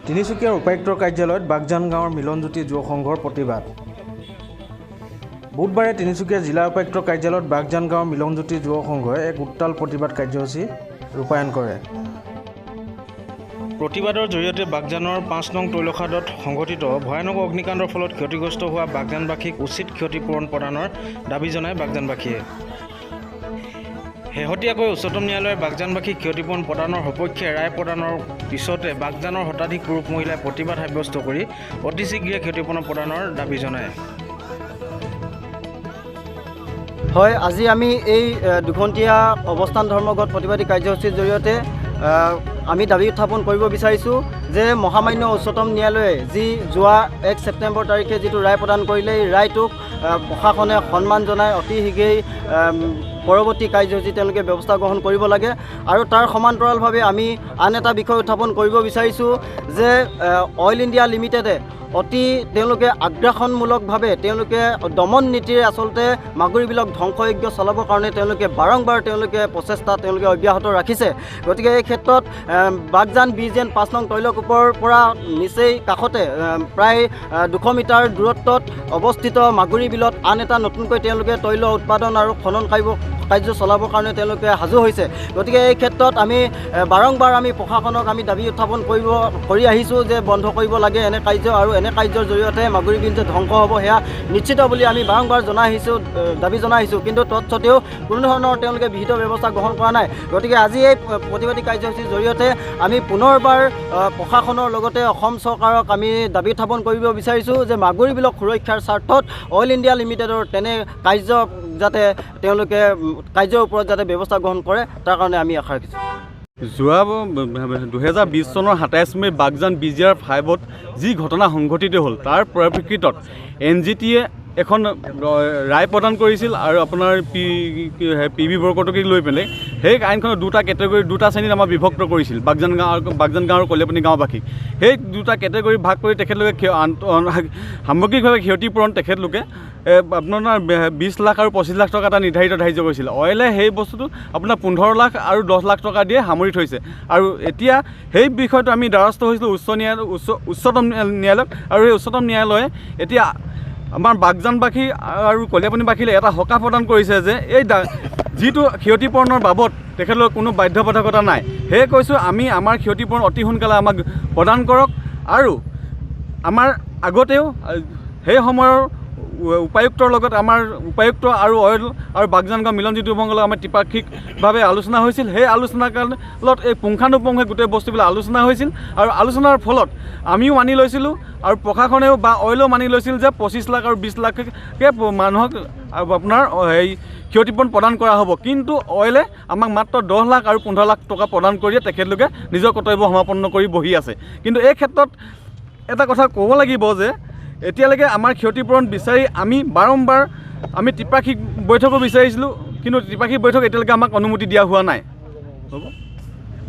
তিনিচুকীয়াৰ উপায়ুক্তৰ কাৰ্যালয়ত বাগজান গাঁৱৰ মিলনজ্যোতি যুৱ সংঘৰ প্ৰতিবাদ। বুধবাৰে তিনিচুকীয়া জিলা উপায়ুক্তৰ কাৰ্যালয়ত বাগজান গাঁৱৰ মিলনজ্যোতি যুৱ সংঘই এক উত্তাল প্ৰতিবাদ কাৰ্যসূচী ৰূপায়ণ কৰে। প্ৰতিবাদৰ জৰিয়তে বাগজানৰ ৫ নং তৈলখাদত সংঘটিত ভয়ানক অগ্নিকাণ্ডৰ ফলত ক্ষতিগ্ৰস্ত হোৱা বাগজানবাসীক উচিত ক্ষতিপূৰণ প্ৰদানৰ দাবী জনায় বাগজানবাসীয়ে। শেহতীয়াকৈ উচ্চতম ন্যায়ালয়ে বাগজানবাসীক ক্ষতিপূৰণ প্ৰদানৰ সপক্ষে ৰায় প্ৰদানৰ পিছতে বাগজানৰ শতাধিক পুৰুষ মহিলাই প্ৰতিবাদ সাব্যস্ত কৰি অতি শীঘ্ৰে ক্ষতিপূৰণ প্ৰদানৰ দাবী জনায়। হয়, আজি আমি এই দুঘণ্টীয়া অৱস্থান ধৰ্মঘট প্ৰতিবাদী কাৰ্যসূচীৰ জৰিয়তে আমি দাবী উত্থাপন কৰিব বিচাৰিছোঁ যে মহামান্য উচ্চতম ন্যায়ালয়ে যি যোৱা ১ ছেপ্টেম্বৰ তাৰিখে যিটো ৰায় প্ৰদান কৰিলে, এই ৰায়টোক প্ৰশাসনে সন্মান জনাই অতি শীঘ্ৰেই পৰৱৰ্তী কাৰ্যসূচী তেওঁলোকে ব্যৱস্থা গ্ৰহণ কৰিব লাগে। আৰু তাৰ সমান্তৰালভাৱে আমি আন এটা বিষয় উত্থাপন কৰিব বিচাৰিছোঁ যে অইল ইণ্ডিয়া লিমিটেডে তেওঁলোকে আগ্ৰাসনমূলকভাৱে তেওঁলোকে দমন নীতিৰে আচলতে মাগুৰীবিলক ধ্বংসযজ্ঞ চলাবৰ কাৰণে বাৰম্বাৰ প্ৰচেষ্টা অব্যাহত ৰাখিছে। গতিকে এই ক্ষেত্ৰত বাগজান BGN ৫ নং তৈলকূপৰ পৰা নিচেই কাষতে প্ৰায় ২০০ মিটাৰ দূৰত্বত অৱস্থিত মাগুৰীবিলত আন এটা নতুনকৈ তৈল উৎপাদন আৰু খনন কাৰ্য চলাবৰ কাৰণে সাজু হৈছে। গতিকে এই ক্ষেত্ৰত আমি বাৰম্বাৰ প্ৰশাসনক দাবী উত্থাপন কৰি আহিছোঁ যে বন্ধ কৰিব লাগে এনে কাৰ্য, আৰু এনে কাৰ্যৰ জৰিয়তে মাগুৰীবিল যে ধ্বংস হ'ব সেয়া নিশ্চিত বুলি আমি বাৰম্বাৰ দাবী জনাই আহিছোঁ। কিন্তু তৎসত্ত্বেও কোনো ধৰণৰ বিহিত ব্যৱস্থা গ্ৰহণ কৰা নাই। গতিকে আজি এই প্ৰতিবাদী কাৰ্যসূচীৰ জৰিয়তে আমি পুনৰবাৰ প্ৰশাসনৰ লগতে অসম চৰকাৰক আমি দাবী উত্থাপন কৰিব বিচাৰিছোঁ যে মাগুৰীবিলক সুৰক্ষাৰ স্বাৰ্থত অইল ইণ্ডিয়া লিমিটেডৰ তেনে কাৰ্য যাতে কাৰ্যৰ ওপৰত যাতে ব্যৱস্থা গ্ৰহণ কৰে, তাৰ কাৰণে আমি আশা ৰাখিছোঁ। যোৱা 2020 চনৰ 27 মে বাগজান BGR 5ত যি ঘটনা সংঘটিত হ'ল তাৰ পৰিপ্ৰেক্ষিতত NGTয়ে এখন ৰায় প্ৰদান কৰিছিল আৰু আপোনাৰ PB বৰকটকীক লৈ পেলাই সেই আইনখনত দুটা শ্ৰেণীত আমাৰ বিভক্ত কৰিছিল বাগজান গাঁও আৰু কলিয়াপানী গাঁওবাসীক। সেই দুটা কেটেগৰী ভাগ কৰি তেখেতলোকে সামগ্ৰিকভাৱে ক্ষতিপূৰণ তেখেতলোকে আপোনাৰ 20 লাখ আৰু 25 লাখ টকা এটা নিৰ্ধাৰিত ধাৰ্য কৰিছিল। অইলে সেই বস্তুটো আপোনাৰ 15 লাখ আৰু 10 লাখ টকা দিয়ে সামৰি থৈছে। আৰু এতিয়া সেই বিষয়টো আমি দ্বাৰস্থ হৈছিলোঁ উচ্চতম ন্যায়ালয়ত, আৰু সেই উচ্চতম ন্যায়ালয়ে এতিয়া আমাৰ বাগজানবাসী আৰু কলিয়াপানীবাসীলৈ এটা সকাহ প্ৰদান কৰিছে যে এই যিটো ক্ষতিপূৰণৰ বাবদ তেখেতলোকৰ কোনো বাধ্যবাধকতা নাই। সেয়ে কৈছোঁ আমি আমাৰ ক্ষতিপূৰণ অতি সোনকালে আমাক প্ৰদান কৰক। আৰু আমাৰ আগতেও সেই সময়ৰ উপায়ুক্তৰ লগত আমাৰ উপায়ুক্ত আৰু অইল আৰু বাগজান গাঁও মিলনজ্যোতি যুৱ সংঘৰ আমাৰ ত্ৰিপাক্ষিকভাৱে আলোচনা হৈছিল। সেই আলোচনাৰ কালত এই পুংখানুপুংখে গোটেই বস্তুবিলাক আলোচনা হৈছিল, আৰু আলোচনাৰ ফলত আমিও মানি লৈছিলোঁ আৰু প্ৰশাসনেও বা অইলেও মানি লৈছিল যে 25 লাখ আৰু 20 লাখকে মানুহক আপোনাৰ এই ক্ষতিপূৰণ প্ৰদান কৰা হ'ব। কিন্তু অইলে আমাক মাত্ৰ 10 লাখ আৰু 15 লাখ টকা প্ৰদান কৰিয়ে তেখেতলোকে নিজৰ কৰ্তব্য সমাপন্ন কৰি বহি আছে। কিন্তু এই ক্ষেত্ৰত এটা কথা ক'ব লাগিব যে এতিয়ালৈকে আমাৰ ক্ষতিপূৰণ বিচাৰি আমি বাৰম্বাৰ ত্ৰিপাক্ষিক বৈঠকো বিচাৰিছিলোঁ, কিন্তু ত্ৰিপাক্ষিক বৈঠক এতিয়ালৈকে আমাক অনুমতি দিয়া হোৱা নাই। হ'ব।